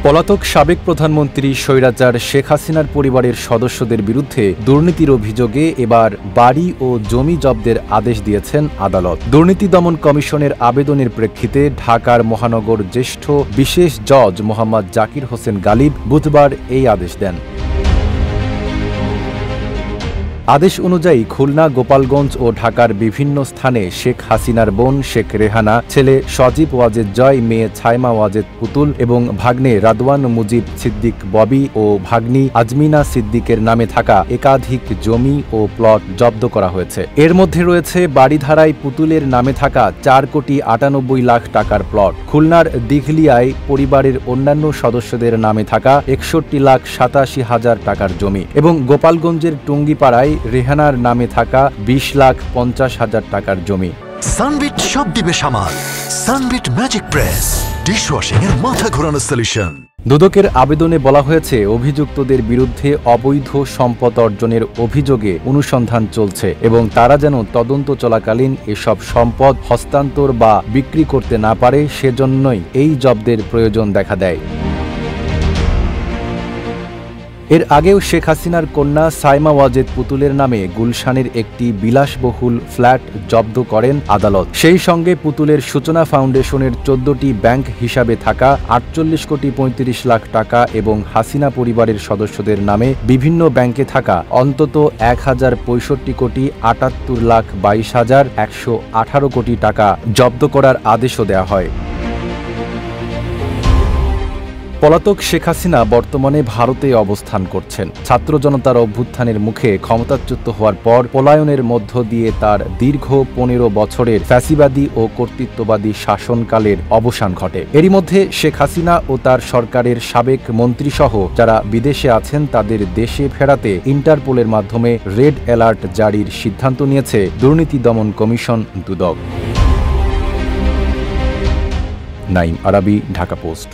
পলাতক সাবেক প্রধানমন্ত্রী স্বৈরাচার শেখ হাসিনার পরিবারের সদস্যদের বিরুদ্ধে দুর্নীতির অভিযোগে এবার বাড়ি ও জমি জব্দের আদেশ দিয়েছেন আদালত। দুর্নীতি দমন কমিশনের আবেদনের প্রেক্ষিতে ঢাকার মহানগর জ্যেষ্ঠ বিশেষ জজ মোহাম্মদ জাকির হোসেন গালিব বুধবার এই আদেশ দেন। আদেশ অনুযায়ী খুলনা, গোপালগঞ্জ ও ঢাকার বিভিন্ন স্থানে শেখ হাসিনার বোন শেখ রেহানা, ছেলে সজীব ওয়াজেদ জয়, মেয়ে ছাইমা ওয়াজেদ পুতুল এবং ভাগ্নে রাদওয়ান মুজিব সিদ্দিক ববি ও ভাগ্নি আজমিনা সিদ্দিকের নামে থাকা একাধিক জমি ও প্লট জব্দ করা হয়েছে। এর মধ্যে রয়েছে বাড়িধারায় পুতুলের নামে থাকা 4,98 লাখ টাকার প্লট, খুলনার দিঘলিয়ায় পরিবারের অন্যান্য সদস্যদের নামে থাকা 61,87,000 টাকার জমি এবং গোপালগঞ্জের টুঙ্গিপাড়ায় রেহানার নামে থাকা 20,50,000 টাকার জমি। সানবিট সব দিবে সামাল। সানবিট ম্যাজিক প্রেস ডিশওয়াশিং এর মাথা ঘোরানো সলিউশন। দুদকের আবেদনে বলা হয়েছে, অভিযুক্তদের বিরুদ্ধে অবৈধ সম্পদ অর্জনের অভিযোগে অনুসন্ধান চলছে এবং তারা যেন তদন্ত চলাকালীন এসব সম্পদ হস্তান্তর বা বিক্রি করতে না পারে, সেজন্যই এই জব্দের প্রয়োজন দেখা দেয়। এর আগেও শেখ হাসিনার কন্যা সাইমা ওয়াজেদ পুতুলের নামে গুলশানের একটি বিলাসবহুল ফ্ল্যাট জব্দ করেন আদালত। সেই সঙ্গে পুতুলের সূচনা ফাউন্ডেশনের 14টি ব্যাংক হিসাবে থাকা 48,35,00,000 টাকা এবং হাসিনা পরিবারের সদস্যদের নামে বিভিন্ন ব্যাংকে থাকা অন্তত 1,65,78,22,118 কোটি টাকা জব্দ করার আদেশও দেওয়া হয়। পলাতক শেখ হাসিনা বর্তমানে ভারতে অবস্থান করছেন। ছাত্র জনতার অভ্যুত্থানের মুখে ক্ষমতাচ্যুত হওয়ার পর পলায়নের মধ্য দিয়ে তার দীর্ঘ 15 বছরের ফ্যাসিবাদী ও কর্তৃত্ববাদী শাসনকালের অবসান ঘটে। এরই মধ্যে শেখ হাসিনা ও তার সরকারের সাবেক মন্ত্রীসহ যারা বিদেশে আছেন তাদের দেশে ফেরাতে ইন্টারপোলের মাধ্যমে রেড অ্যালার্ট জারির সিদ্ধান্ত নিয়েছে দুর্নীতি দমন কমিশন দুদক। নাইম আরাবী, ঢাকা পোস্ট।